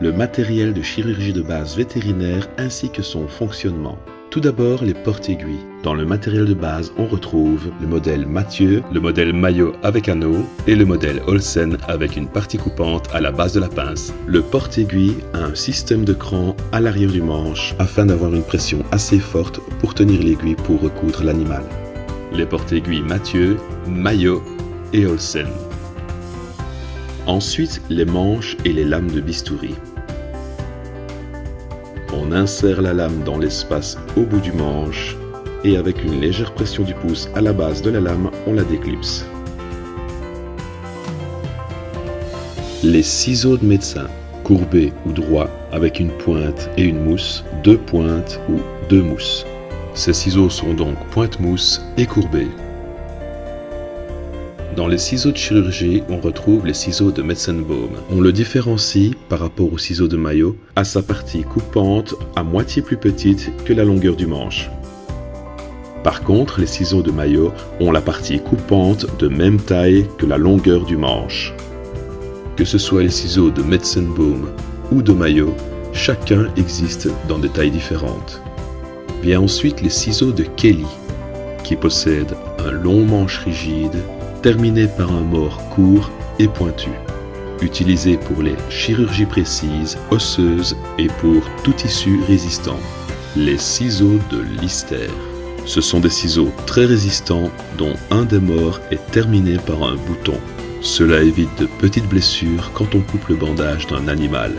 le matériel de chirurgie de base vétérinaire ainsi que son fonctionnement. Tout d'abord, les porte-aiguilles. Dans le matériel de base, on retrouve le modèle Mathieu, le modèle Maillot avec anneau et le modèle Olsen avec une partie coupante à la base de la pince. Le porte-aiguille a un système de cran à l'arrière du manche afin d'avoir une pression assez forte pour tenir l'aiguille pour recoudre l'animal. Les porte-aiguilles Mathieu, Maillot et Olsen. Ensuite, les manches et les lames de bistouri. On insère la lame dans l'espace au bout du manche et avec une légère pression du pouce à la base de la lame, on la déclipse. Les ciseaux de médecin, courbés ou droits avec une pointe et une mousse, deux pointes ou deux mousses. Ces ciseaux sont donc pointe-mousse et courbés. Dans les ciseaux de chirurgie, on retrouve les ciseaux de Metzenbaum. On le différencie, par rapport aux ciseaux de Maillot, à sa partie coupante à moitié plus petite que la longueur du manche. Par contre, les ciseaux de Maillot ont la partie coupante de même taille que la longueur du manche. Que ce soit les ciseaux de Metzenbaum ou de Maillot, chacun existe dans des tailles différentes. Vient ensuite les ciseaux de Kelly, qui possèdent un long manche rigide, terminé par un mort court et pointu, utilisé pour les chirurgies précises, osseuses et pour tout tissu résistant. Les ciseaux de Lister. Ce sont des ciseaux très résistants dont un des morts est terminé par un bouton. Cela évite de petites blessures quand on coupe le bandage d'un animal.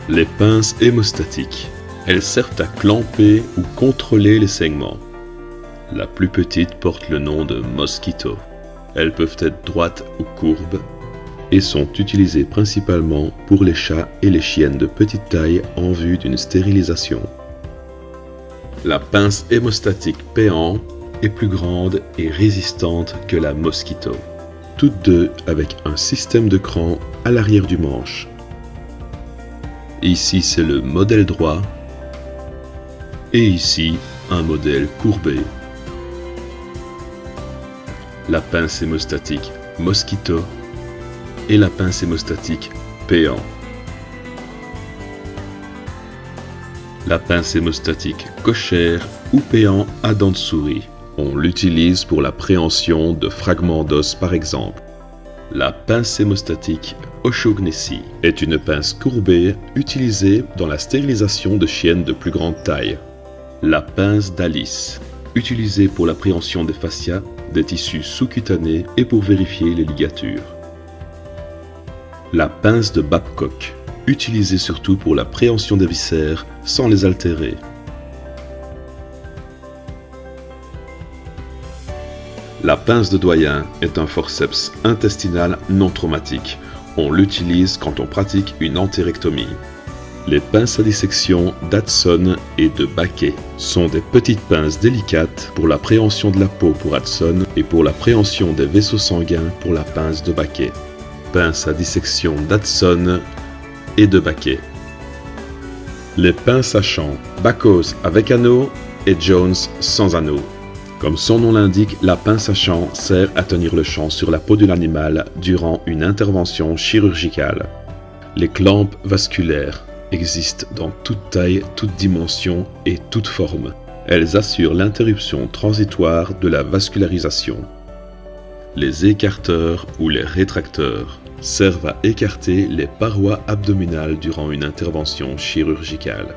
Les pinces hémostatiques. Elles servent à clamper ou contrôler les saignements. La plus petite porte le nom de Mosquito. Elles peuvent être droites ou courbes et sont utilisées principalement pour les chats et les chiennes de petite taille en vue d'une stérilisation. La pince hémostatique Péan est plus grande et résistante que la Mosquito, toutes deux avec un système de cran à l'arrière du manche. Ici c'est le modèle droit et ici un modèle courbé. La pince hémostatique Mosquito et la pince hémostatique Péan. La pince hémostatique cochère ou Péan à dents de souris. On l'utilise pour la préhension de fragments d'os par exemple. La pince hémostatique O'Shaughnessy est une pince courbée utilisée dans la stérilisation de chiennes de plus grande taille. La pince d'Alice, utilisée pour l'appréhension des fascias, des tissus sous-cutanés et pour vérifier les ligatures. La pince de Babcock, utilisée surtout pour la préhension des viscères sans les altérer. La pince de Doyen est un forceps intestinal non traumatique. On l'utilise quand on pratique une entérectomie. Les pinces à dissection d'Hudson et de Baquet sont des petites pinces délicates pour la préhension de la peau pour Hudson et pour la préhension des vaisseaux sanguins pour la pince de Baquet. Pinces à dissection d'Hudson et de Baquet. Les pinces à champ, Bacos avec anneau et Jones sans anneau. Comme son nom l'indique, la pince à champ sert à tenir le champ sur la peau de l'animal durant une intervention chirurgicale. Les clampes vasculaires existent dans toute taille, toute dimension et toute forme. Elles assurent l'interruption transitoire de la vascularisation. Les écarteurs ou les rétracteurs servent à écarter les parois abdominales durant une intervention chirurgicale.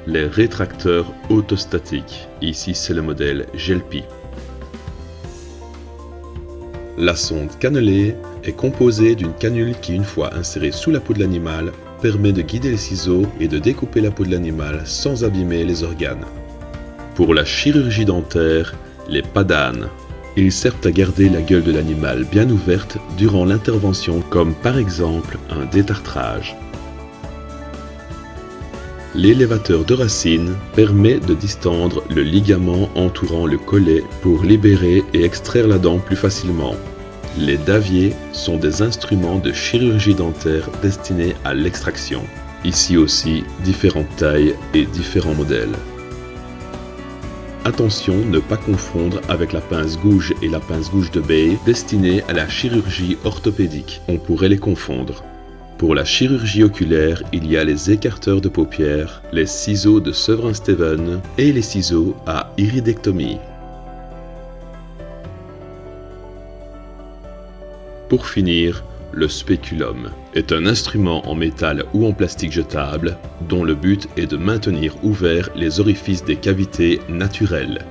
Les rétracteurs autostatiques, ici c'est le modèle Gelpi. La sonde cannelée est composée d'une canule qui, une fois insérée sous la peau de l'animal, permet de guider les ciseaux et de découper la peau de l'animal sans abîmer les organes. Pour la chirurgie dentaire, les padanes. Ils servent à garder la gueule de l'animal bien ouverte durant l'intervention, comme par exemple un détartrage. L'élévateur de racine permet de distendre le ligament entourant le collet pour libérer et extraire la dent plus facilement. Les daviers sont des instruments de chirurgie dentaire destinés à l'extraction. Ici aussi, différentes tailles et différents modèles. Attention, ne pas confondre avec la pince gouge et la pince gouge de Bay destinée à la chirurgie orthopédique. On pourrait les confondre. Pour la chirurgie oculaire, il y a les écarteurs de paupières, les ciseaux de Severin-Steven et les ciseaux à iridectomie. Pour finir, le spéculum est un instrument en métal ou en plastique jetable dont le but est de maintenir ouverts les orifices des cavités naturelles.